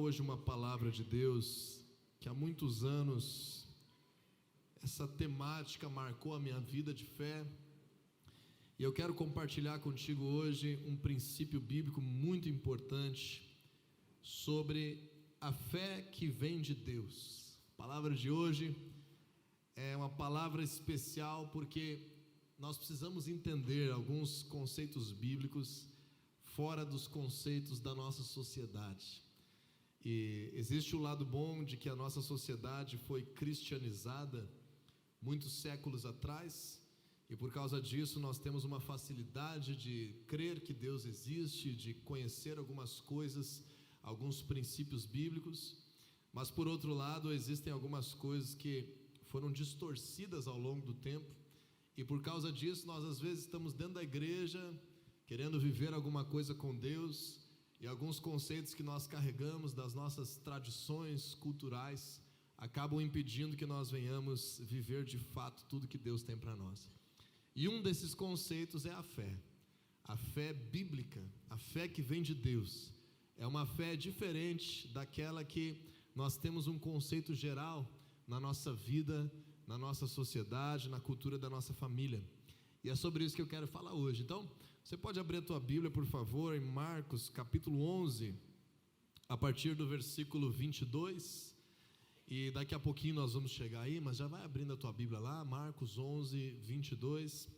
hoje uma palavra de Deus que há muitos anos essa temática marcou a minha vida de fé, e eu quero compartilhar contigo hoje um princípio bíblico muito importante sobre a fé que vem de Deus. A palavra de hoje é uma palavra especial porque nós precisamos entender alguns conceitos bíblicos fora dos conceitos da nossa sociedade. E existe o lado bom de que a nossa sociedade foi cristianizada muitos séculos atrás, e por causa disso nós temos uma facilidade de crer que Deus existe, de conhecer algumas coisas, alguns princípios bíblicos. Mas por outro lado, existem algumas coisas que foram distorcidas ao longo do tempo, e por causa disso nós às vezes estamos dentro da igreja querendo viver alguma coisa com Deus, e alguns conceitos que nós carregamos das nossas tradições culturais acabam impedindo que nós venhamos viver de fato tudo que Deus tem para nós. E um desses conceitos é a fé bíblica, a fé que vem de Deus. É uma fé diferente daquela que nós temos um conceito geral na nossa vida, na nossa sociedade, na cultura da nossa família. E é sobre isso que eu quero falar hoje. Então, você pode abrir a tua Bíblia, por favor, em Marcos capítulo 11, a partir do versículo 22, e daqui a pouquinho nós vamos chegar aí, mas já vai abrindo a tua Bíblia lá, Marcos 11, 22,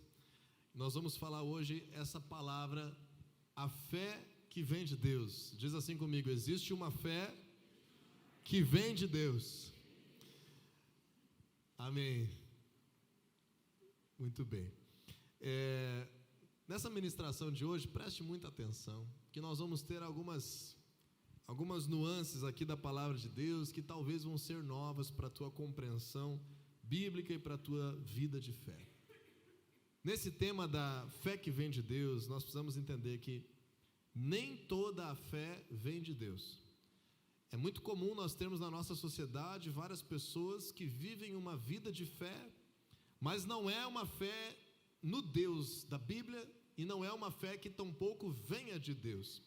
nós vamos falar hoje essa palavra, a fé que vem de Deus. Diz assim comigo: existe uma fé que vem de Deus. Amém. Muito bem. Nessa ministração de hoje, preste muita atenção, que nós vamos ter algumas nuances aqui da palavra de Deus que talvez vão ser novas para a tua compreensão bíblica e para a tua vida de fé. Nesse tema da fé que vem de Deus, nós precisamos entender que nem toda a fé vem de Deus. É muito comum nós termos na nossa sociedade várias pessoas que vivem uma vida de fé, mas não é uma fé no Deus da Bíblia, e não é uma fé que tampouco venha de Deus.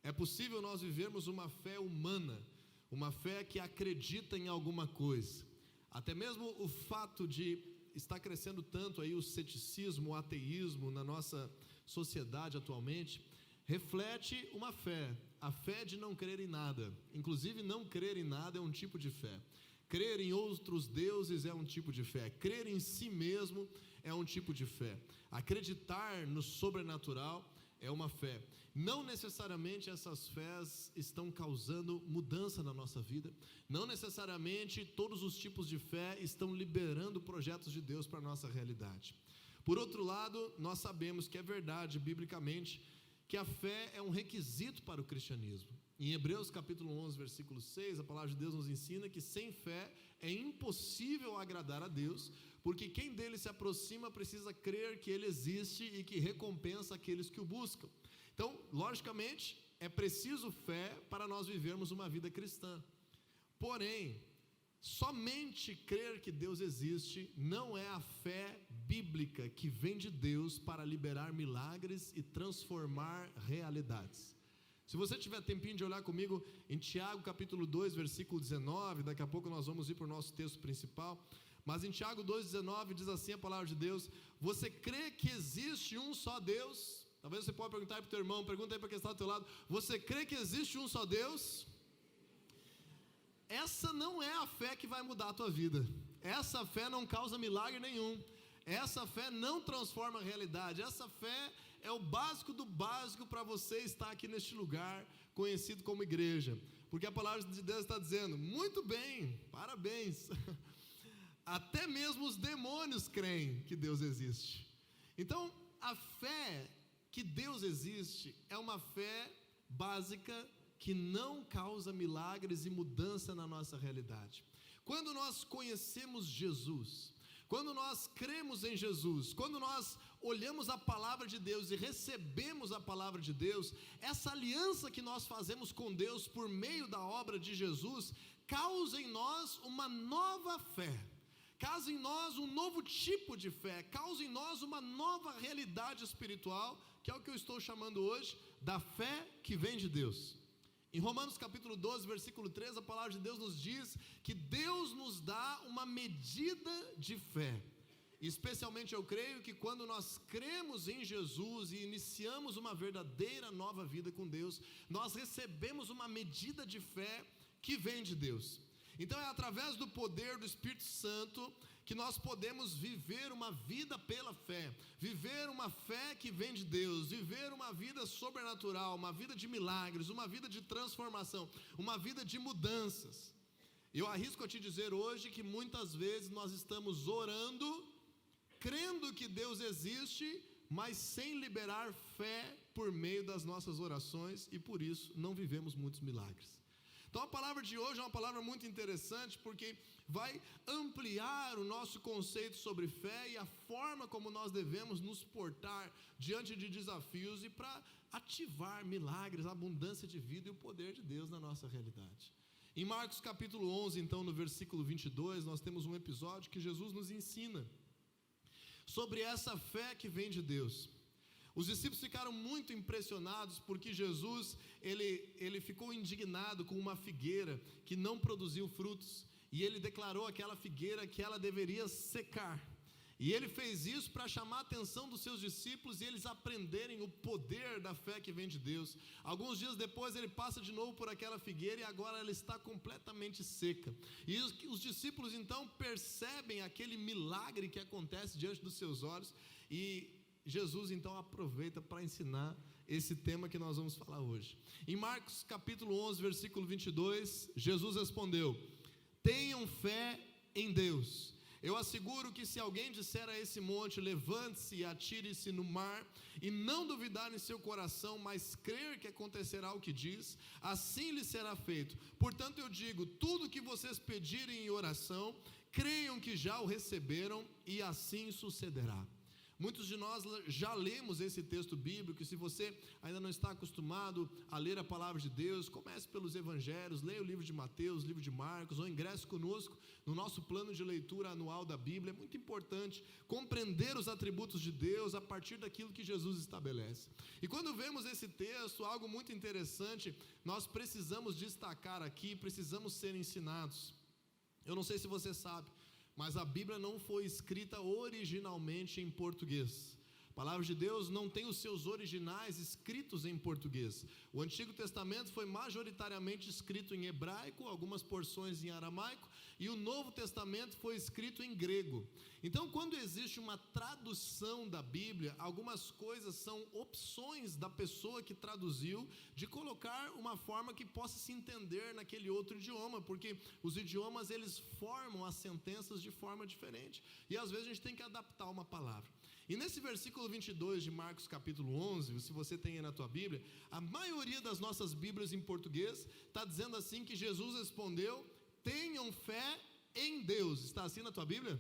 É possível nós vivermos uma fé humana, uma fé que acredita em alguma coisa. Até mesmo o fato de estar crescendo tanto aí o ceticismo, o ateísmo na nossa sociedade atualmente, reflete uma fé, a fé de não crer em nada. Inclusive, não crer em nada é um tipo de fé. Crer em outros deuses é um tipo de fé. Crer em si mesmo é um tipo de fé. Acreditar no sobrenatural é uma fé. Não necessariamente essas fés estão causando mudança na nossa vida. Não necessariamente todos os tipos de fé estão liberando projetos de Deus para a nossa realidade. Por outro lado, nós sabemos que é verdade biblicamente que a fé é um requisito para o cristianismo. Em Hebreus capítulo 11, versículo 6, a palavra de Deus nos ensina que sem fé é impossível agradar a Deus, porque quem dele se aproxima precisa crer que ele existe e que recompensa aqueles que o buscam. Então, logicamente, é preciso fé para nós vivermos uma vida cristã. Porém, somente crer que Deus existe não é a fé bíblica que vem de Deus para liberar milagres e transformar realidades. Se você tiver tempinho de olhar comigo em Tiago capítulo 2, versículo 19, daqui a pouco nós vamos ir para o nosso texto principal, mas em Tiago 2,19 diz assim a palavra de Deus: você crê que existe um só Deus? Talvez você possa perguntar para o teu irmão, pergunta aí para quem está do teu lado: você crê que existe um só Deus? Essa não é a fé que vai mudar a tua vida. Essa fé não causa milagre nenhum. Essa fé não transforma a realidade. Essa fé é o básico do básico para você estar aqui neste lugar conhecido como igreja. Porque a palavra de Deus está dizendo: muito bem, parabéns. Até mesmo os demônios creem que Deus existe. Então, a fé que Deus existe é uma fé básica que não causa milagres e mudança na nossa realidade. Quando nós conhecemos Jesus, quando nós cremos em Jesus, quando nós olhamos a palavra de Deus e recebemos a palavra de Deus, essa aliança que nós fazemos com Deus por meio da obra de Jesus, causa em nós uma nova fé, causa em nós um novo tipo de fé, causa em nós uma nova realidade espiritual, que é o que eu estou chamando hoje da fé que vem de Deus. Em Romanos capítulo 12, versículo 3, a palavra de Deus nos diz que Deus nos dá uma medida de fé. Especialmente eu creio que quando nós cremos em Jesus e iniciamos uma verdadeira nova vida com Deus, nós recebemos uma medida de fé que vem de Deus. Então é através do poder do Espírito Santo que nós podemos viver uma vida pela fé, viver uma fé que vem de Deus, viver uma vida sobrenatural, uma vida de milagres, uma vida de transformação, uma vida de mudanças. Eu arrisco a te dizer hoje que muitas vezes nós estamos orando, crendo que Deus existe, mas sem liberar fé por meio das nossas orações, e por isso não vivemos muitos milagres. Então a palavra de hoje é uma palavra muito interessante, porque vai ampliar o nosso conceito sobre fé e a forma como nós devemos nos portar diante de desafios e para ativar milagres, abundância de vida e o poder de Deus na nossa realidade. Em Marcos capítulo 11, então no versículo 22, nós temos um episódio que Jesus nos ensina sobre essa fé que vem de Deus. Os discípulos ficaram muito impressionados porque Jesus, ele ficou indignado com uma figueira que não produziu frutos, e ele declarou àquela figueira que ela deveria secar. E ele fez isso para chamar a atenção dos seus discípulos e eles aprenderem o poder da fé que vem de Deus. Alguns dias depois ele passa de novo por aquela figueira e agora ela está completamente seca. E os discípulos então percebem aquele milagre que acontece diante dos seus olhos, e Jesus então aproveita para ensinar esse tema que nós vamos falar hoje. Em Marcos capítulo 11, versículo 22, Jesus respondeu: tenham fé em Deus. Eu asseguro que se alguém disser a esse monte, levante-se e atire-se no mar, e não duvidar em seu coração, mas crer que acontecerá o que diz, assim lhe será feito. Portanto eu digo, tudo que vocês pedirem em oração, creiam que já o receberam, e assim sucederá. Muitos de nós já lemos esse texto bíblico, e se você ainda não está acostumado a ler a palavra de Deus, comece pelos evangelhos, leia o livro de Mateus, o livro de Marcos, ou ingresse conosco no nosso plano de leitura anual da Bíblia. É muito importante compreender os atributos de Deus a partir daquilo que Jesus estabelece. E quando vemos esse texto, algo muito interessante, nós precisamos destacar aqui, precisamos ser ensinados. Eu não sei se você sabe, mas a Bíblia não foi escrita originalmente em português. A palavra de Deus não tem os seus originais escritos em português. O Antigo Testamento foi majoritariamente escrito em hebraico, algumas porções em aramaico, e o Novo Testamento foi escrito em grego. Então, quando existe uma tradução da Bíblia, algumas coisas são opções da pessoa que traduziu, de colocar uma forma que possa se entender naquele outro idioma, porque os idiomas eles formam as sentenças de forma diferente, e às vezes a gente tem que adaptar uma palavra. E nesse versículo 22 de Marcos capítulo 11, se você tem aí na tua Bíblia, a maioria das nossas Bíblias em português está dizendo assim que Jesus respondeu: tenham fé em Deus. Está assim na tua Bíblia?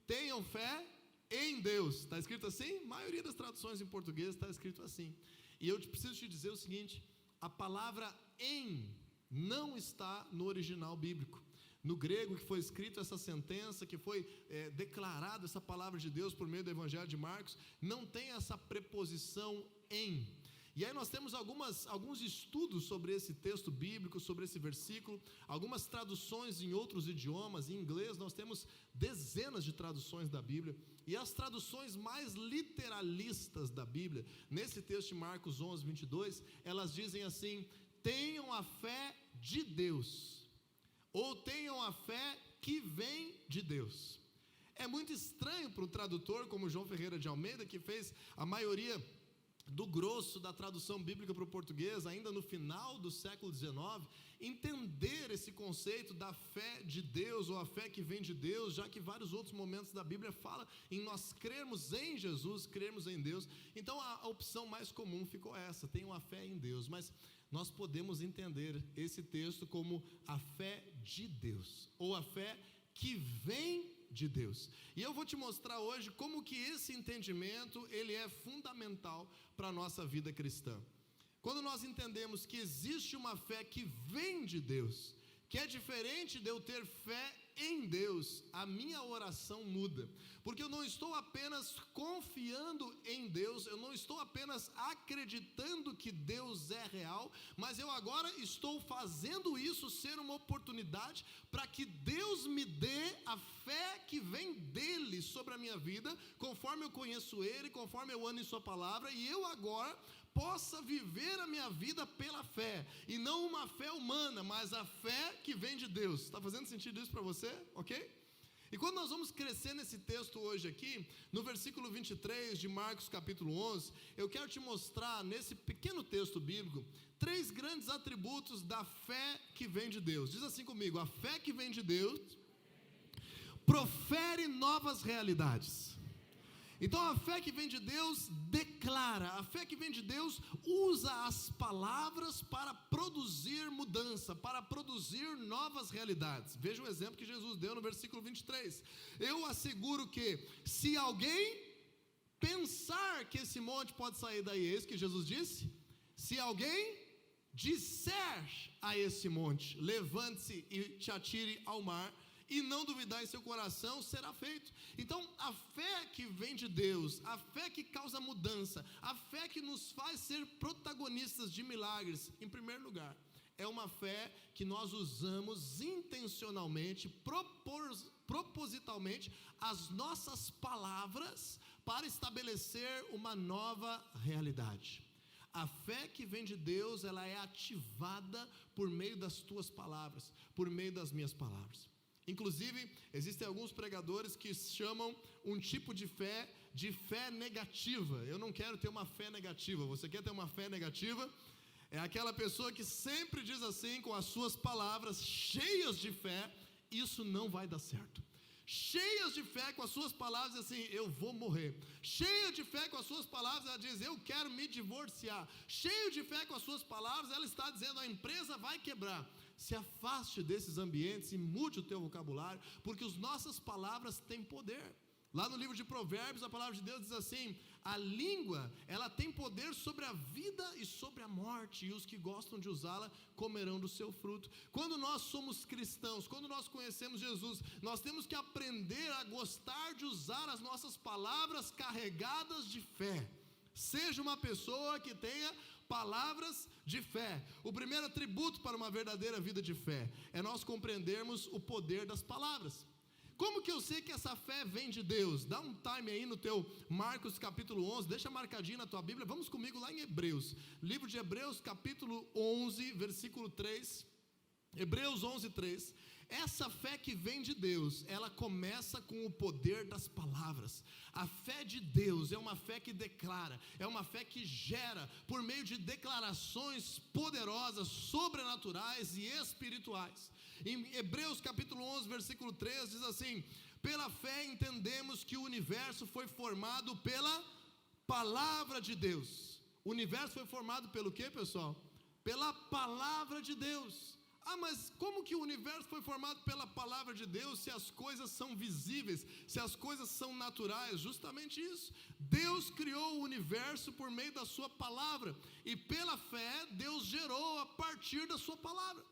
Tenham fé em Deus. Está escrito assim? A maioria das traduções em português está escrito assim. E eu preciso te dizer o seguinte: a palavra em não está no original bíblico. No grego que foi escrito essa sentença, que foi declarada essa palavra de Deus por meio do Evangelho de Marcos, não tem essa preposição em. E aí nós temos alguns estudos sobre esse texto bíblico, sobre esse versículo, algumas traduções em outros idiomas. Em inglês nós temos dezenas de traduções da Bíblia, e as traduções mais literalistas da Bíblia, nesse texto de Marcos 11, 22, elas dizem assim: tenham a fé de Deus, ou tenham a fé que vem de Deus. É muito estranho para o tradutor, como João Ferreira de Almeida, que fez a maioria do grosso da tradução bíblica para o português, ainda no final do século XIX, entender esse conceito da fé de Deus, ou a fé que vem de Deus, já que vários outros momentos da Bíblia falam em nós crermos em Jesus, crermos em Deus. Então a opção mais comum ficou essa: tenham a fé em Deus. Mas nós podemos entender esse texto como a fé de Deus, ou a fé que vem de Deus. E eu vou te mostrar hoje como que esse entendimento ele é fundamental para a nossa vida cristã. Quando nós entendemos que existe uma fé que vem de Deus, que é diferente de eu ter fé em Deus, a minha oração muda, porque eu não estou apenas confiando em Deus, eu não estou apenas acreditando que Deus é real, mas eu agora estou fazendo isso ser uma oportunidade para que Deus me dê a fé que vem dele sobre a minha vida, conforme eu conheço ele, conforme eu ando em sua palavra, e eu agora possa viver a minha vida pela fé, e não uma fé humana, mas a fé que vem de Deus. Está fazendo sentido isso para você? Ok? E quando nós vamos crescer nesse texto hoje aqui, no versículo 23 de Marcos capítulo 11, eu quero te mostrar nesse pequeno texto bíblico, 3 grandes atributos da fé que vem de Deus. Diz assim comigo: a fé que vem de Deus profere novas realidades. Então a fé que vem de Deus declara, a fé que vem de Deus usa as palavras para produzir mudança, para produzir novas realidades. Veja o exemplo que Jesus deu no versículo 23. Eu asseguro que se alguém pensar que esse monte pode sair daí, é isso que Jesus disse? Se alguém disser a esse monte, levante-se e te atire ao mar, e não duvidar em seu coração, será feito. Então a fé que vem de Deus, a fé que causa mudança, a fé que nos faz ser protagonistas de milagres, em primeiro lugar, é uma fé que nós usamos intencionalmente, propositalmente, as nossas palavras para estabelecer uma nova realidade. A fé que vem de Deus, ela é ativada por meio das tuas palavras, por meio das minhas palavras. Inclusive, existem alguns pregadores que chamam um tipo de fé negativa. Eu não quero ter uma fé negativa. Você quer ter uma fé negativa? É aquela pessoa que sempre diz assim, com as suas palavras cheias de fé: isso não vai dar certo. Cheias de fé com as suas palavras, assim: eu vou morrer. Cheia de fé com as suas palavras, ela diz: eu quero me divorciar. Cheio de fé com as suas palavras, ela está dizendo: a empresa vai quebrar. Se afaste desses ambientes e mude o teu vocabulário, porque as nossas palavras têm poder. Lá no livro de Provérbios, a palavra de Deus diz assim: a língua, ela tem poder sobre a vida e sobre a morte, e os que gostam de usá-la comerão do seu fruto. Quando nós somos cristãos, quando nós conhecemos Jesus, nós temos que aprender a gostar de usar as nossas palavras carregadas de fé. Seja uma pessoa que tenha palavras de fé. O primeiro atributo para uma verdadeira vida de fé é nós compreendermos o poder das palavras. Como que eu sei que essa fé vem de Deus? Dá um time aí no teu Marcos capítulo 11, deixa marcadinho na tua Bíblia. Vamos comigo lá em Hebreus, livro de Hebreus capítulo 11, versículo 3. Hebreus 11, 3. Essa fé que vem de Deus, ela começa com o poder das palavras. A fé de Deus é uma fé que declara, é uma fé que gera por meio de declarações poderosas, sobrenaturais e espirituais. Em Hebreus capítulo 11, versículo 3 diz assim: pela fé entendemos que o universo foi formado pela palavra de Deus. O universo foi formado pelo quê, pessoal? Pela palavra de Deus. Ah, mas como que o universo foi formado pela palavra de Deus, se as coisas são visíveis, se as coisas são naturais? Justamente isso. Deus criou o universo por meio da sua palavra, e pela fé Deus gerou a partir da sua palavra.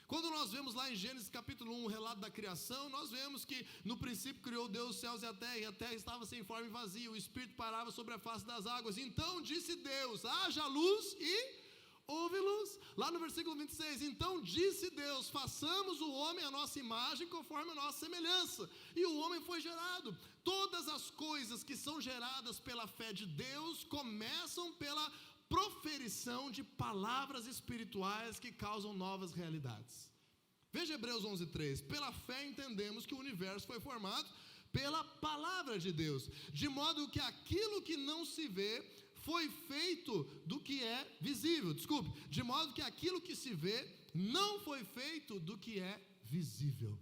Quando nós vemos lá em Gênesis capítulo 1 o relato da criação, nós vemos que no princípio criou Deus os céus e a terra estava sem forma e vazia, o Espírito parava sobre a face das águas. Então disse Deus: haja luz, e houve luz. Lá no versículo 26, então disse Deus: façamos o homem à nossa imagem, conforme a nossa semelhança. E o homem foi gerado. Todas as coisas que são geradas pela fé de Deus começam pela proferição de palavras espirituais que causam novas realidades. Veja Hebreus 11:3. Pela fé entendemos que o universo foi formado pela palavra de Deus, de modo que aquilo que não se vê foi feito do que é visível. De modo que aquilo que se vê não foi feito do que é visível.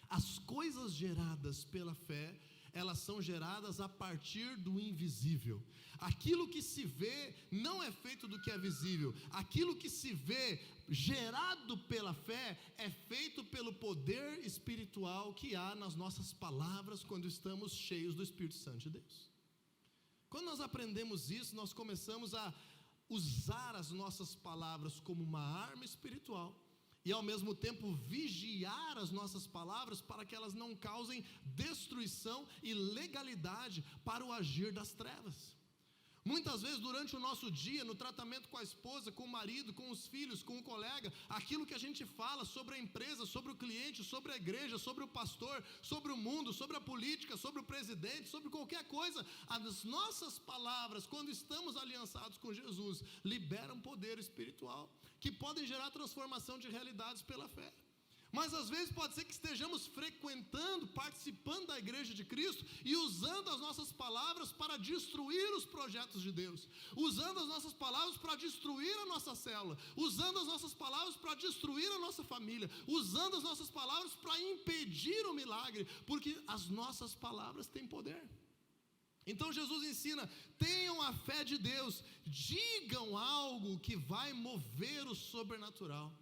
As coisas geradas pela fé, elas são geradas a partir do invisível. Aquilo que se vê não é feito do que é visível. Aquilo que se vê gerado pela fé é feito pelo poder espiritual que há nas nossas palavras quando estamos cheios do Espírito Santo de Deus. Quando nós aprendemos isso, nós começamos a usar as nossas palavras como uma arma espiritual, e ao mesmo tempo vigiar as nossas palavras para que elas não causem destruição e legalidade para o agir das trevas. Muitas vezes durante o nosso dia, no tratamento com a esposa, com o marido, com os filhos, com o colega, aquilo que a gente fala sobre a empresa, sobre o cliente, sobre a igreja, sobre o pastor, sobre o mundo, sobre a política, sobre o presidente, sobre qualquer coisa, as nossas palavras, quando estamos aliançados com Jesus, liberam poder espiritual, que podem gerar transformação de realidades pela fé. Mas às vezes pode ser que estejamos frequentando, participando da igreja de Cristo e usando as nossas palavras para destruir os projetos de Deus, usando as nossas palavras para destruir a nossa célula, usando as nossas palavras para destruir a nossa família, usando as nossas palavras para impedir o milagre, porque as nossas palavras têm poder. Então Jesus ensina: tenham a fé de Deus, digam algo que vai mover o sobrenatural.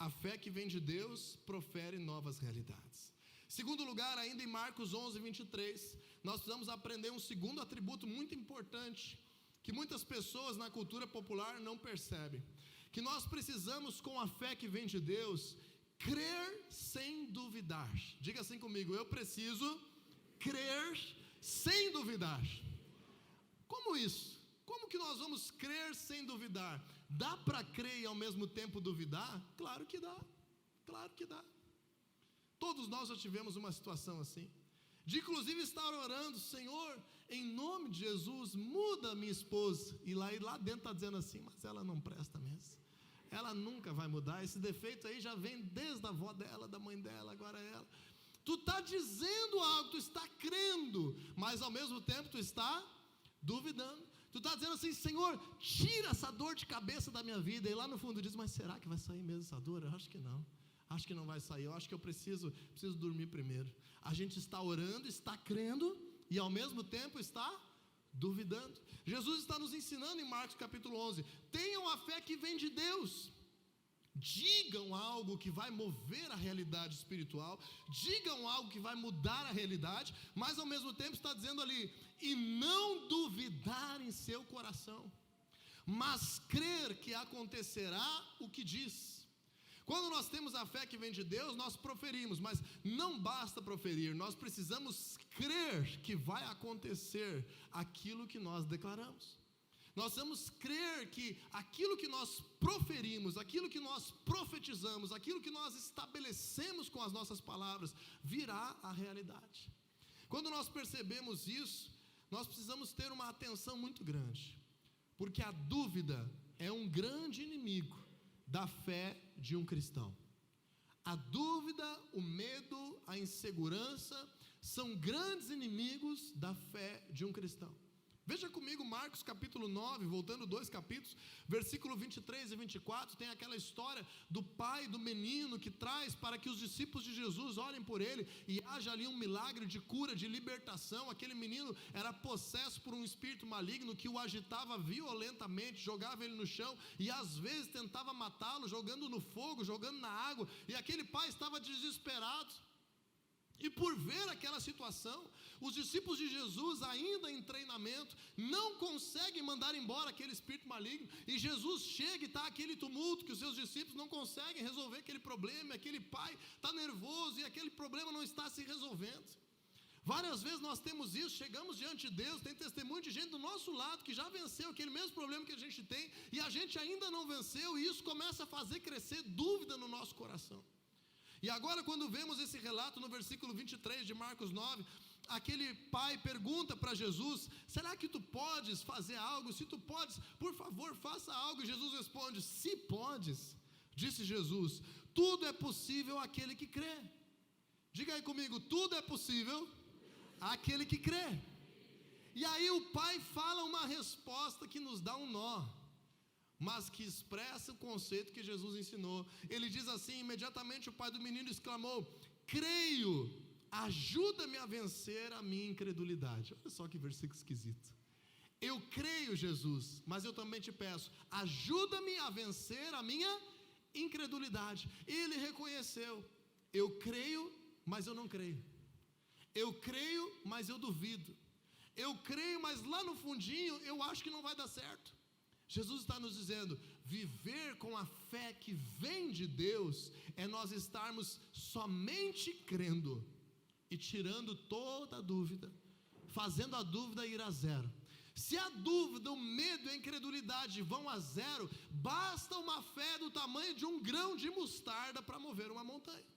A fé que vem de Deus profere novas realidades. Segundo lugar, ainda em Marcos 11, 23, nós precisamos aprender um segundo atributo muito importante, que muitas pessoas na cultura popular não percebem, que nós precisamos, com a fé que vem de Deus, crer sem duvidar. Diga assim comigo: eu preciso crer sem duvidar. Como isso? Como que nós vamos crer sem duvidar? Dá para crer e ao mesmo tempo duvidar? Claro que dá, claro que dá. Todos nós já tivemos uma situação assim, de inclusive estar orando: Senhor, em nome de Jesus, muda minha esposa, e lá dentro está dizendo assim: mas ela não presta mesmo, ela nunca vai mudar, esse defeito aí já vem desde a avó dela, da mãe dela, agora é ela. Tu está dizendo algo, tu está crendo, mas ao mesmo tempo tu está duvidando. Tu está dizendo assim: Senhor, tira essa dor de cabeça da minha vida, e lá no fundo diz: mas será que vai sair mesmo essa dor? Eu acho que não, acho que não vai sair, eu acho que eu preciso dormir primeiro. A gente está orando, está crendo, e ao mesmo tempo está duvidando. Jesus está nos ensinando em Marcos capítulo 11: tenham a fé que vem de Deus, digam algo que vai mover a realidade espiritual, digam algo que vai mudar a realidade, mas ao mesmo tempo está dizendo ali: e não duvidar em seu coração, mas crer que acontecerá o que diz. Quando nós temos a fé que vem de Deus, nós proferimos, mas não basta proferir, nós precisamos crer que vai acontecer aquilo que nós declaramos. Nós vamos crer que aquilo que nós proferimos, aquilo que nós profetizamos, aquilo que nós estabelecemos com as nossas palavras, virá a realidade. Quando nós percebemos isso, nós precisamos ter uma atenção muito grande, porque a dúvida é um grande inimigo da fé de um cristão. A dúvida, o medo, a insegurança são grandes inimigos da fé de um cristão. Veja comigo Marcos capítulo 9, voltando 2 capítulos, versículo 23 e 24, tem aquela história do pai do menino que traz para que os discípulos de Jesus olhem por ele e haja ali um milagre de cura, de libertação. Aquele menino era possesso por um espírito maligno que o agitava violentamente, jogava ele no chão e às vezes tentava matá-lo, jogando no fogo, jogando na água, e aquele pai estava desesperado. E por ver aquela situação, os discípulos de Jesus, ainda em treinamento, não conseguem mandar embora aquele espírito maligno. E Jesus chega e está aquele tumulto, que os seus discípulos não conseguem resolver aquele problema, aquele pai está nervoso e aquele problema não está se resolvendo. Várias vezes nós temos isso, chegamos diante de Deus, tem testemunho de gente do nosso lado que já venceu aquele mesmo problema que a gente tem, e a gente ainda não venceu, e isso começa a fazer crescer dúvida no nosso coração. E agora, quando vemos esse relato no versículo 23 de Marcos 9, aquele pai pergunta para Jesus: será que tu podes fazer algo? Se tu podes, por favor, faça algo. E Jesus responde: se podes, disse Jesus, tudo é possível àquele que crê. Diga aí comigo: tudo é possível àquele que crê. E aí o pai fala uma resposta que nos dá um nó, mas que expressa o conceito que Jesus ensinou. Ele diz assim: imediatamente o pai do menino exclamou: creio, ajuda-me a vencer a minha incredulidade. Olha só que versículo esquisito. Eu creio, Jesus, mas eu também te peço, ajuda-me a vencer a minha incredulidade. Ele reconheceu: eu creio, mas eu não creio. Eu creio, mas eu duvido. Eu creio, mas lá no fundinho eu acho que não vai dar certo. Jesus está nos dizendo, viver com a fé que vem de Deus, é nós estarmos somente crendo, e tirando toda a dúvida, fazendo a dúvida ir a zero. Se a dúvida, o medo e a incredulidade vão a zero, basta uma fé do tamanho de um grão de mostarda para mover uma montanha.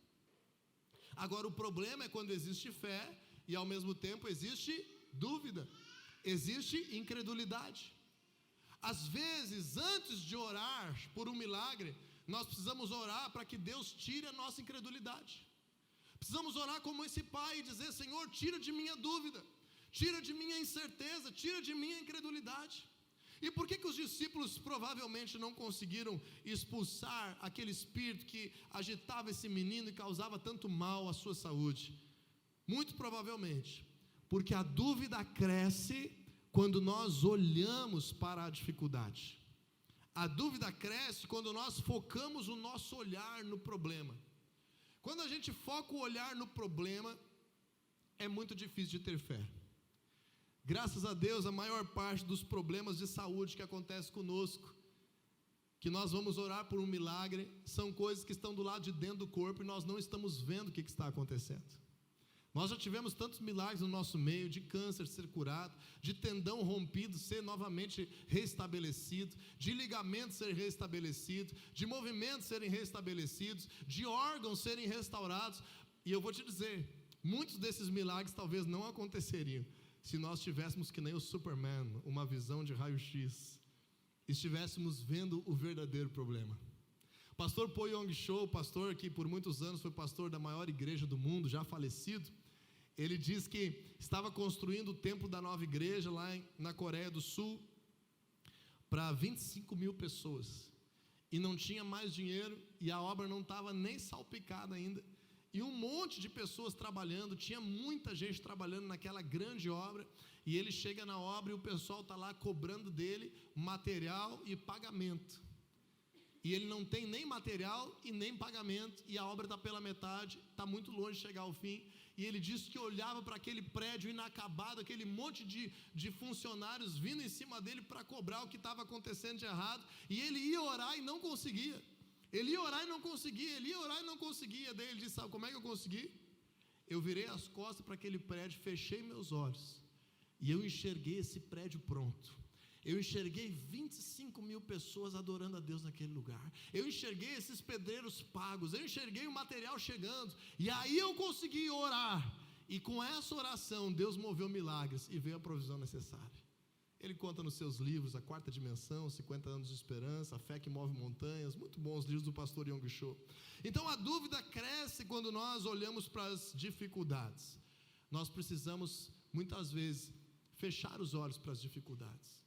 Agora o problema é quando existe fé e ao mesmo tempo existe dúvida, existe incredulidade. Às vezes, antes de orar por um milagre, nós precisamos orar para que Deus tire a nossa incredulidade. Precisamos orar como esse pai e dizer, Senhor, tira de mim a dúvida, tira de mim a incerteza, tira de mim a incredulidade. E por que os discípulos provavelmente não conseguiram expulsar aquele espírito que agitava esse menino e causava tanto mal à sua saúde? Muito provavelmente, porque a dúvida cresce quando nós olhamos para a dificuldade. A dúvida cresce quando nós focamos o nosso olhar no problema. Quando a gente foca o olhar no problema, é muito difícil de ter fé. Graças a Deus, a maior parte dos problemas de saúde que acontece conosco, que nós vamos orar por um milagre, são coisas que estão do lado de dentro do corpo e nós não estamos vendo o que está acontecendo. Nós já tivemos tantos milagres no nosso meio, de câncer ser curado, de tendão rompido ser novamente restabelecido, de ligamento ser restabelecido, de movimentos serem restabelecidos, de órgãos serem restaurados. E eu vou te dizer, muitos desses milagres talvez não aconteceriam se nós tivéssemos que nem o Superman, uma visão de raio-x, estivéssemos vendo o verdadeiro problema. Pastor Po Yong Cho, pastor que por muitos anos foi pastor da maior igreja do mundo, já falecido, ele diz que estava construindo o templo da nova igreja lá na Coreia do Sul para 25 mil pessoas e não tinha mais dinheiro e a obra não estava nem salpicada ainda e um monte de pessoas trabalhando, tinha muita gente trabalhando naquela grande obra e ele chega na obra e o pessoal está lá cobrando dele material e pagamento. E ele não tem nem material e nem pagamento, e a obra está pela metade, está muito longe de chegar ao fim, e ele disse que olhava para aquele prédio inacabado, aquele monte de funcionários vindo em cima dele para cobrar o que estava acontecendo de errado, e ele ia orar e não conseguia, ele ia orar e não conseguia, ele ia orar e não conseguia, daí ele disse, sabe como é que eu consegui? Eu virei as costas para aquele prédio, fechei meus olhos, e eu enxerguei esse prédio pronto. Eu enxerguei 25 mil pessoas adorando a Deus naquele lugar. Eu enxerguei esses pedreiros pagos. Eu enxerguei o material chegando. E aí eu consegui orar. E com essa oração, Deus moveu milagres e veio a provisão necessária. Ele conta nos seus livros, A Quarta Dimensão, 50 Anos de Esperança, A Fé que Move Montanhas. Muito bons os livros do pastor Yong Cho. Então a dúvida cresce quando nós olhamos para as dificuldades. Nós precisamos, muitas vezes, fechar os olhos para as dificuldades.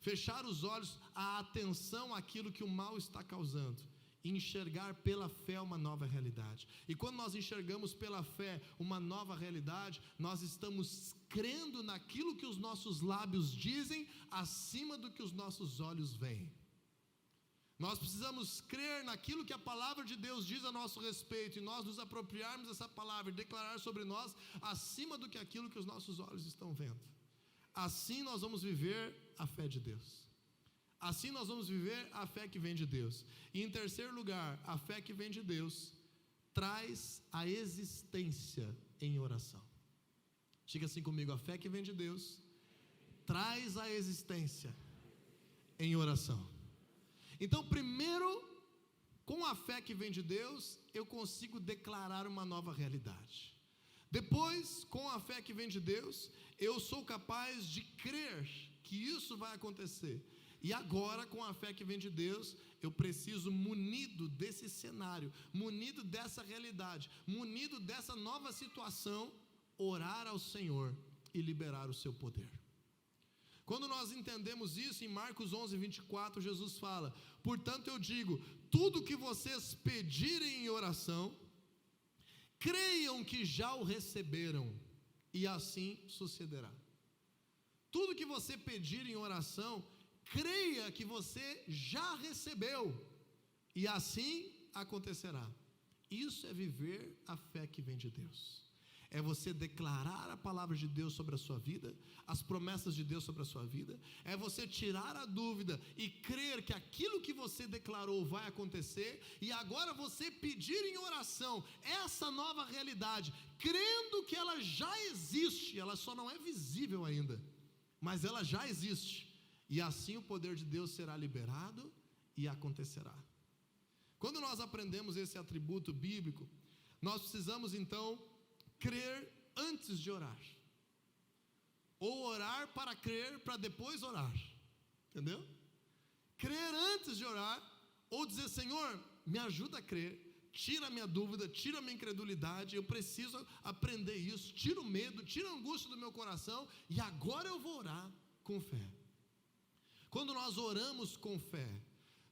Fechar os olhos à atenção àquilo que o mal está causando e enxergar pela fé uma nova realidade. E quando nós enxergamos pela fé uma nova realidade, nós estamos crendo naquilo que os nossos lábios dizem acima do que os nossos olhos veem. Nós precisamos crer naquilo que a palavra de Deus diz a nosso respeito e nós nos apropriarmos dessa palavra e declarar sobre nós acima do que aquilo que os nossos olhos estão vendo. Assim nós vamos viver a fé de Deus. Assim nós vamos viver a fé que vem de Deus. E em terceiro lugar, a fé que vem de Deus traz a existência em oração. Diga assim comigo, a fé que vem de Deus traz a existência em oração. Então, primeiro, com a fé que vem de Deus, eu consigo declarar uma nova realidade. Depois, com a fé que vem de Deus, eu sou capaz de crer que isso vai acontecer. E agora, com a fé que vem de Deus, eu preciso, munido desse cenário, munido dessa realidade, munido dessa nova situação, orar ao Senhor e liberar o seu poder. Quando nós entendemos isso, em Marcos 11, 24, Jesus fala, portanto eu digo, tudo que vocês pedirem em oração, creiam que já o receberam, e assim sucederá. Tudo que você pedir em oração, creia que você já recebeu, e assim acontecerá. Isso é viver a fé que vem de Deus. é você declarar a palavra de Deus sobre a sua vida, as promessas de Deus sobre a sua vida, é você tirar a dúvida e crer que aquilo que você declarou vai acontecer, e agora você pedir em oração essa nova realidade, crendo que ela já existe, ela só não é visível ainda, mas ela já existe, e assim o poder de Deus será liberado e acontecerá. Quando nós aprendemos esse atributo bíblico, nós precisamos então crer antes de orar, ou orar para crer, para depois orar, entendeu? Crer antes de orar, ou dizer: Senhor, me ajuda a crer, tira a minha dúvida, tira a minha incredulidade, eu preciso aprender isso, tira o medo, tira a angústia do meu coração, e agora eu vou orar com fé. Quando nós oramos com fé,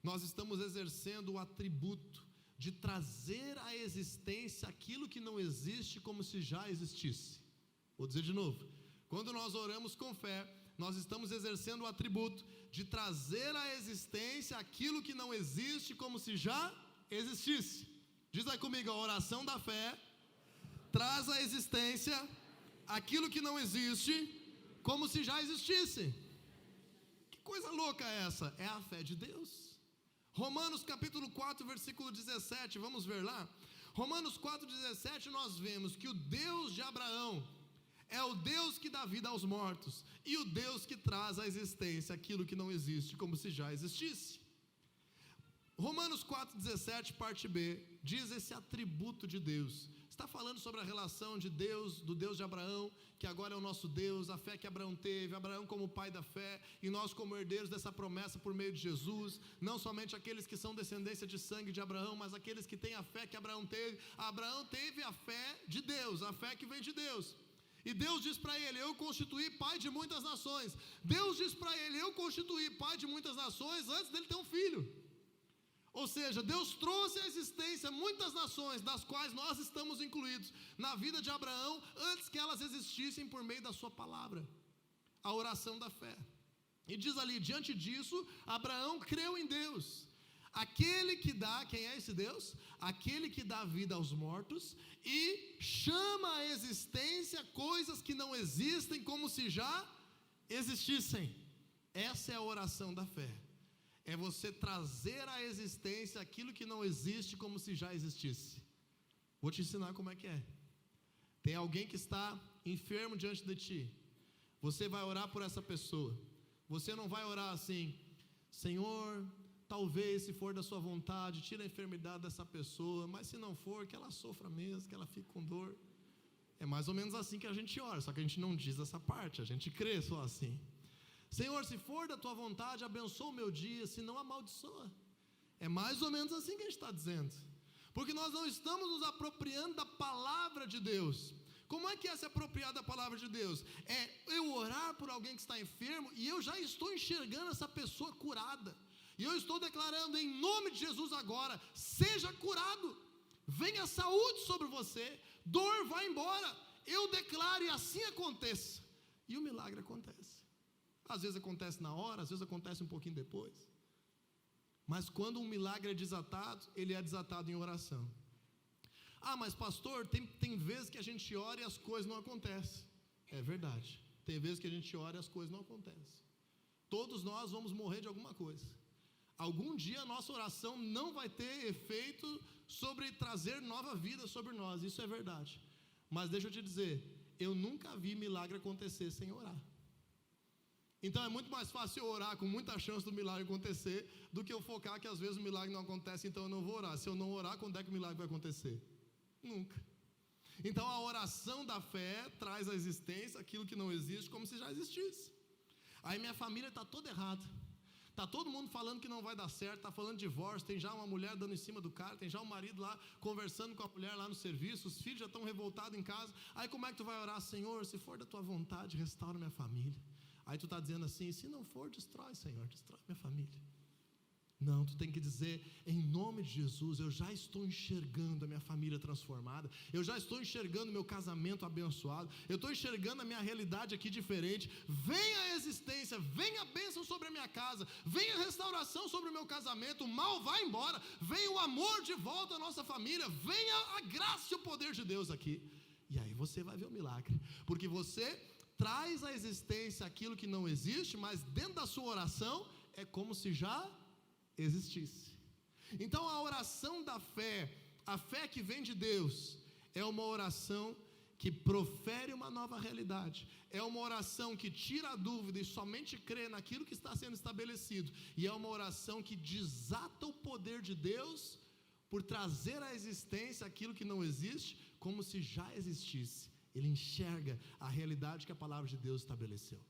nós estamos exercendo o atributo de trazer à existência aquilo que não existe como se já existisse. Vou dizer de novo: quando nós oramos com fé, nós estamos exercendo o atributo de trazer à existência aquilo que não existe como se já existisse. Diz aí comigo: a oração da fé traz à existência aquilo que não existe como se já existisse. Que coisa louca é essa? É a fé de Deus. Romanos capítulo 4, versículo 17, vamos ver lá. Romanos 4,17, nós vemos que o Deus de Abraão é o Deus que dá vida aos mortos, e o Deus que traz à existência aquilo que não existe como se já existisse. Romanos 4,17, parte B, diz esse atributo de Deus. Está falando sobre a relação de Deus, do Deus de Abraão, que agora é o nosso Deus, a fé que Abraão teve, Abraão como pai da fé, e nós como herdeiros dessa promessa por meio de Jesus, não somente aqueles que são descendência de sangue de Abraão, mas aqueles que têm a fé que Abraão teve. Abraão teve a fé de Deus, a fé que vem de Deus, e Deus diz para ele: eu constituí pai de muitas nações. Deus diz para ele: eu constituí pai de muitas nações antes dele ter um filho. Ou seja, Deus trouxe à existência muitas nações, das quais nós estamos incluídos, na vida de Abraão, antes que elas existissem, por meio da sua palavra, a oração da fé. E diz ali: diante disso, Abraão creu em Deus, aquele que dá, quem é esse Deus? Aquele que dá vida aos mortos, e chama à existência coisas que não existem, como se já existissem. Essa é a oração da fé. É você trazer à existência aquilo que não existe como se já existisse. Vou te ensinar como é que é. Tem alguém que está enfermo diante de ti. Você vai orar por essa pessoa. Você não vai orar assim: Senhor, talvez, se for da sua vontade, tira a enfermidade dessa pessoa, mas se não for, que ela sofra mesmo, que ela fique com dor. É mais ou menos assim que a gente ora, só que a gente não diz essa parte, a gente crê só assim. Senhor, se for da tua vontade, abençoa o meu dia, se não, amaldiçoa. É mais ou menos assim que a gente está dizendo, porque nós não estamos nos apropriando da palavra de Deus. Como é que é se apropriar da palavra de Deus? É eu orar por alguém que está enfermo, e eu já estou enxergando essa pessoa curada, e eu estou declarando em nome de Jesus agora: seja curado, venha saúde sobre você, dor vai embora, eu declaro, e assim aconteça, e o milagre acontece. Às vezes acontece na hora, às vezes acontece um pouquinho depois, mas quando um milagre é desatado, ele é desatado em oração. Ah, mas pastor, tem vezes que a gente ora e as coisas não acontecem. É verdade, tem vezes que a gente ora e as coisas não acontecem. Todos nós vamos morrer de alguma coisa. Algum dia a nossa oração não vai ter efeito sobre trazer nova vida sobre nós, isso é verdade. Mas deixa eu te dizer, eu nunca vi milagre acontecer sem orar. Então é muito mais fácil eu orar com muita chance do milagre acontecer, do que eu focar que às vezes o milagre não acontece, então eu não vou orar. Se eu não orar, quando é que o milagre vai acontecer? Nunca. Então a oração da fé traz à existência aquilo que não existe como se já existisse. Aí minha família está toda errada, está todo mundo falando que não vai dar certo, está falando de divórcio, tem já uma mulher dando em cima do cara, tem já um marido lá conversando com a mulher lá no serviço, os filhos já estão revoltados em casa. Aí como é que tu vai orar? Senhor, se for da tua vontade, restaura minha família. Aí tu está dizendo assim: se não for, destrói, Senhor, destrói minha família. Não, tu tem que dizer: em nome de Jesus, eu já estou enxergando a minha família transformada, eu já estou enxergando meu casamento abençoado, eu estou enxergando a minha realidade aqui diferente. Venha a existência, venha a bênção sobre a minha casa, venha a restauração sobre o meu casamento, o mal vai embora, venha o amor de volta à nossa família, venha a graça e o poder de Deus aqui. E aí você vai ver o milagre, porque você traz à existência aquilo que não existe, mas dentro da sua oração é como se já existisse. Então a oração da fé, a fé que vem de Deus, é uma oração que profere uma nova realidade, é uma oração que tira a dúvida e somente crê naquilo que está sendo estabelecido, e é uma oração que desata o poder de Deus por trazer à existência aquilo que não existe, como se já existisse. Ele enxerga a realidade que a palavra de Deus estabeleceu.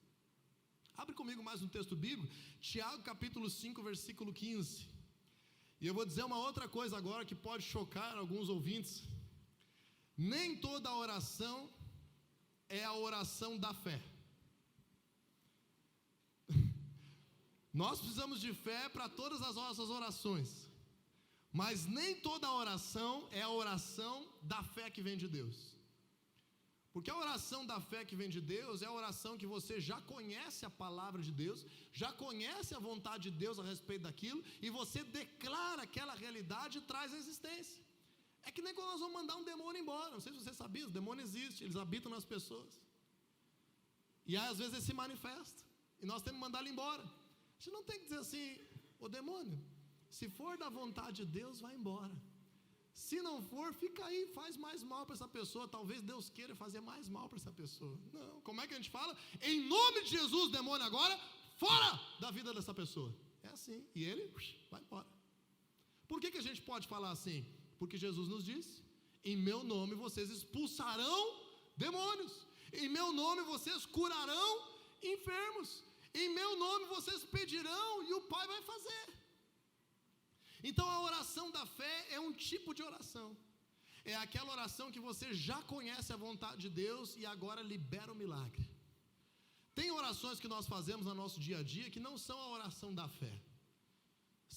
Abre comigo mais um texto bíblico, Tiago capítulo 5, versículo 15. E eu vou dizer uma outra coisa agora que pode chocar alguns ouvintes. Nem toda oração é a oração da fé. Nós precisamos de fé para todas as nossas orações, mas nem toda oração é a oração da fé que vem de Deus. Porque a oração da fé que vem de Deus é a oração que você já conhece a palavra de Deus, já conhece a vontade de Deus a respeito daquilo, e você declara aquela realidade e traz a existência. É que nem quando nós vamos mandar um demônio embora. Não sei se você sabia, o demônio existe, eles habitam nas pessoas. E aí às vezes ele se manifesta, e nós temos que mandar ele embora. A gente não tem que dizer assim: ô demônio, se for da vontade de Deus, vai embora. Se não for, fica aí, faz mais mal para essa pessoa. Talvez Deus queira fazer mais mal para essa pessoa. Não, como é que a gente fala? Em nome de Jesus, demônio, agora, fora da vida dessa pessoa. É assim, e ele vai embora. Por que a gente pode falar assim? Porque Jesus nos disse: em meu nome vocês expulsarão demônios, em meu nome vocês curarão enfermos, em meu nome vocês pedirão e o Pai vai fazer. Então a oração da fé é um tipo de oração, é aquela oração que você já conhece a vontade de Deus e agora libera o milagre. Tem orações que nós fazemos no nosso dia a dia que não são a oração da fé,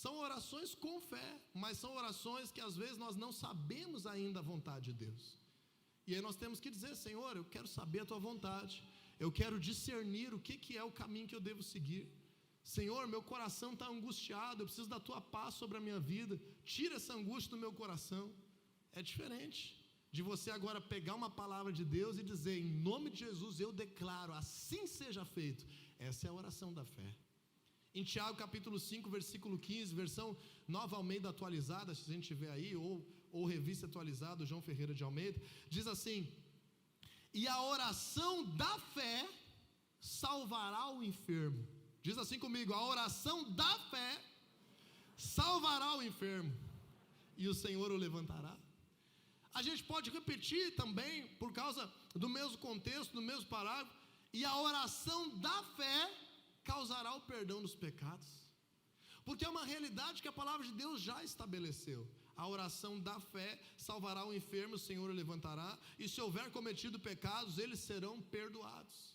são orações com fé, mas são orações que às vezes nós não sabemos ainda a vontade de Deus, e aí nós temos que dizer: Senhor, eu quero saber a tua vontade, eu quero discernir o que é o caminho que eu devo seguir. Senhor, meu coração está angustiado, eu preciso da tua paz sobre a minha vida, tira essa angústia do meu coração. É diferente de você agora pegar uma palavra de Deus e dizer: em nome de Jesus eu declaro, assim seja feito. Essa é a oração da fé. Em Tiago capítulo 5, versículo 15, versão Nova Almeida atualizada, se a gente tiver aí, ou revista atualizada, João Ferreira de Almeida, diz assim: e a oração da fé salvará o enfermo. Diz assim comigo: a oração da fé salvará o enfermo, e o Senhor o levantará. A gente pode repetir também, por causa do mesmo contexto, do mesmo parágrafo: e a oração da fé causará o perdão dos pecados. Porque é uma realidade que a palavra de Deus já estabeleceu. A oração da fé salvará o enfermo, o Senhor o levantará, e se houver cometido pecados, eles serão perdoados.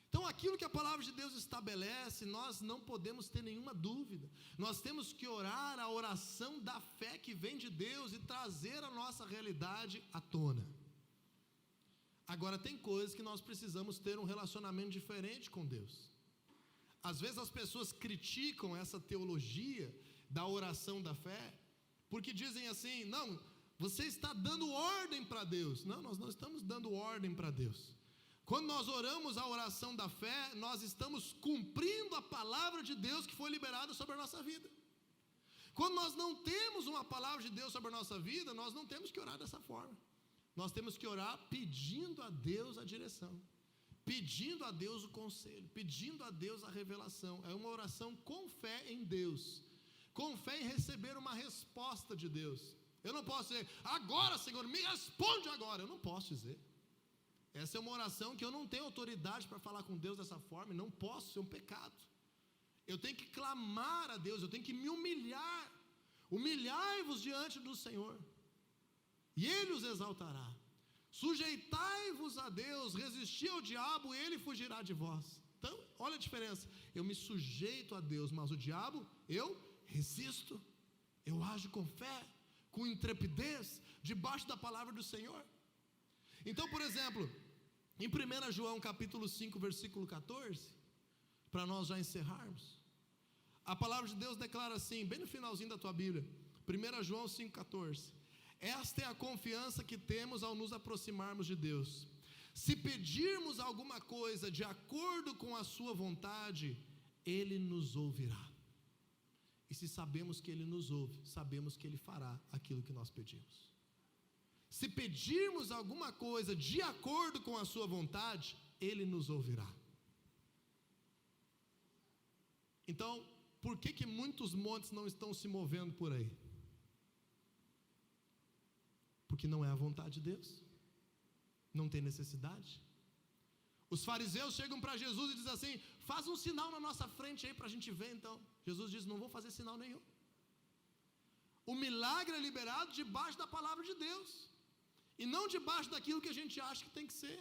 Então aquilo que a palavra de Deus estabelece, nós não podemos ter nenhuma dúvida. Nós temos que orar a oração da fé que vem de Deus e trazer a nossa realidade à tona. Agora tem coisas que nós precisamos ter um relacionamento diferente com Deus. Às vezes as pessoas criticam essa teologia da oração da fé, porque dizem assim: não, você está dando ordem para Deus. Não, nós não estamos dando ordem para Deus. Quando nós oramos a oração da fé, nós estamos cumprindo a palavra de Deus que foi liberada sobre a nossa vida. Quando nós não temos uma palavra de Deus sobre a nossa vida, nós não temos que orar dessa forma. Nós temos que orar pedindo a Deus a direção, pedindo a Deus o conselho, pedindo a Deus a revelação. É uma oração com fé em Deus, com fé em receber uma resposta de Deus. Eu não posso dizer: agora, Senhor, me responde agora. Eu não posso dizer. Essa é uma oração que eu não tenho autoridade para falar com Deus dessa forma, e não posso, é um pecado. Eu tenho que clamar a Deus, eu tenho que me humilhar. Humilhai-vos diante do Senhor, e Ele os exaltará. Sujeitai-vos a Deus, resisti ao diabo, ele fugirá de vós. Então, olha a diferença. Eu me sujeito a Deus, mas o diabo, eu resisto. Eu ajo com fé, com intrepidez, debaixo da palavra do Senhor. Então, por exemplo, em 1 João capítulo 5, versículo 14, para nós já encerrarmos, a palavra de Deus declara assim, bem no finalzinho da tua Bíblia, 1 João 5,14: Esta é a confiança que temos ao nos aproximarmos de Deus. Se pedirmos alguma coisa de acordo com a sua vontade, Ele nos ouvirá. E se sabemos que Ele nos ouve, sabemos que Ele fará aquilo que nós pedimos. Se pedirmos alguma coisa de acordo com a sua vontade, Ele nos ouvirá. Então, por que muitos montes não estão se movendo por aí? Porque não é a vontade de Deus. Não tem necessidade. Os fariseus chegam para Jesus e dizem assim: faz um sinal na nossa frente aí para a gente ver então. Jesus diz: não vou fazer sinal nenhum. O milagre é liberado debaixo da palavra de Deus, e não debaixo daquilo que a gente acha que tem que ser.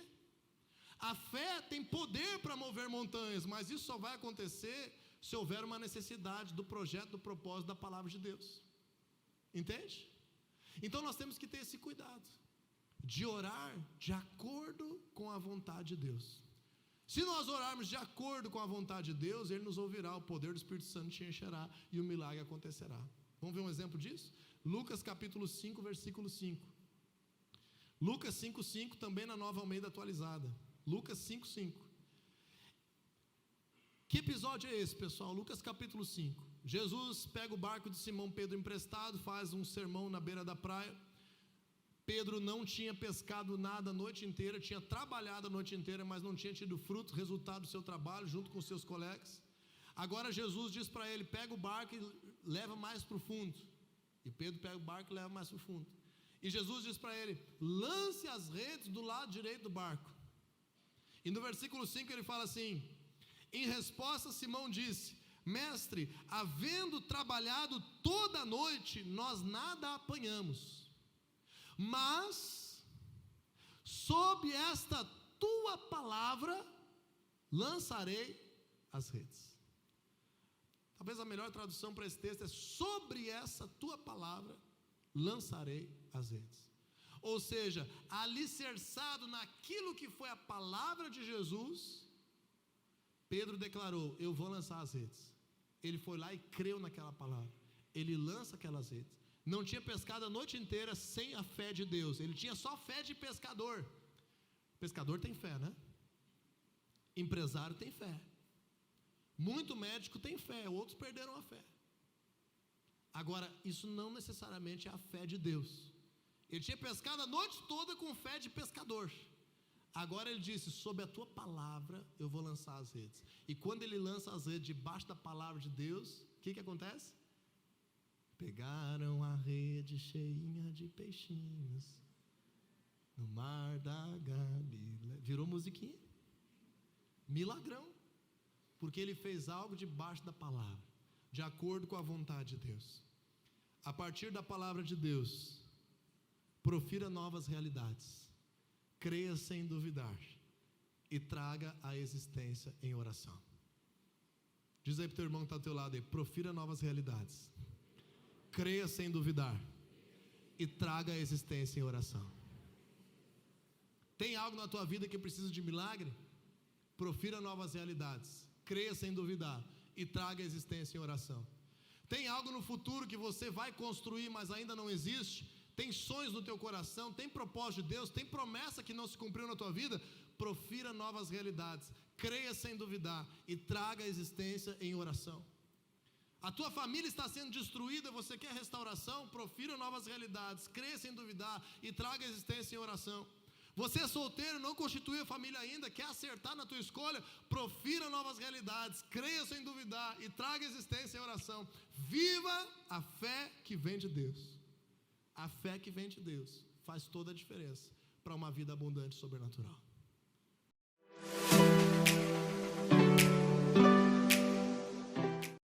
A fé tem poder para mover montanhas, mas isso só vai acontecer se houver uma necessidade do projeto, do propósito da palavra de Deus. Entende? Então nós temos que ter esse cuidado de orar de acordo com a vontade de Deus. Se nós orarmos de acordo com a vontade de Deus, Ele nos ouvirá, o poder do Espírito Santo te encherá e o milagre acontecerá. Vamos ver um exemplo disso? Lucas capítulo 5, versículo 5. Lucas 5:5, também na Nova Almeida atualizada. Lucas 5:5. Que episódio é esse, pessoal? Lucas capítulo 5. Jesus pega o barco de Simão Pedro emprestado, faz um sermão na beira da praia. Pedro não tinha pescado nada a noite inteira, tinha trabalhado a noite inteira, mas não tinha tido fruto, resultado do seu trabalho, junto com seus colegas. Agora Jesus diz para ele: pega o barco e leva mais para o fundo. E Pedro pega o barco e leva mais para o fundo. E Jesus diz para ele: lance as redes do lado direito do barco. E no versículo 5 ele fala assim: em resposta Simão disse: mestre, havendo trabalhado toda a noite, nós nada apanhamos, mas sob esta tua palavra lançarei as redes. Talvez a melhor tradução para esse texto é: sobre essa tua palavra lançarei as redes. Ou seja, alicerçado naquilo que foi a palavra de Jesus, Pedro declarou: eu vou lançar as redes. Ele foi lá e creu naquela palavra. Ele lança aquelas redes. Não tinha pescado a noite inteira sem a fé de Deus. Ele tinha só fé de pescador. Pescador tem fé, né? Empresário tem fé. Muito médico tem fé. Outros perderam a fé. Agora, isso não necessariamente é a fé de Deus. Ele tinha pescado a noite toda com fé de pescador. Agora ele disse: sob a tua palavra eu vou lançar as redes. E quando ele lança as redes debaixo da palavra de Deus, o que acontece? Pegaram a rede cheinha de peixinhos no mar da Galileia. Virou musiquinha. Milagrão. Porque ele fez algo debaixo da palavra, de acordo com a vontade de Deus. A partir da palavra de Deus, profira novas realidades, creia sem duvidar e traga a existência em oração. Diz aí para o teu irmão que está ao teu lado aí: profira novas realidades, creia sem duvidar e traga a existência em oração. Tem algo na tua vida que precisa de milagre? Profira novas realidades, creia sem duvidar e traga a existência em oração. Tem algo no futuro que você vai construir, mas ainda não existe? Tem sonhos no teu coração, tem propósito de Deus, tem promessa que não se cumpriu na tua vida? Profira novas realidades, creia sem duvidar e traga a existência em oração. A tua família está sendo destruída, você quer restauração? Profira novas realidades, creia sem duvidar e traga a existência em oração. Você é solteiro, não constituiu a família ainda, quer acertar na tua escolha? Profira novas realidades, creia sem duvidar e traga a existência em oração. Viva a fé que vem de Deus. A fé que vem de Deus faz toda a diferença para uma vida abundante e sobrenatural.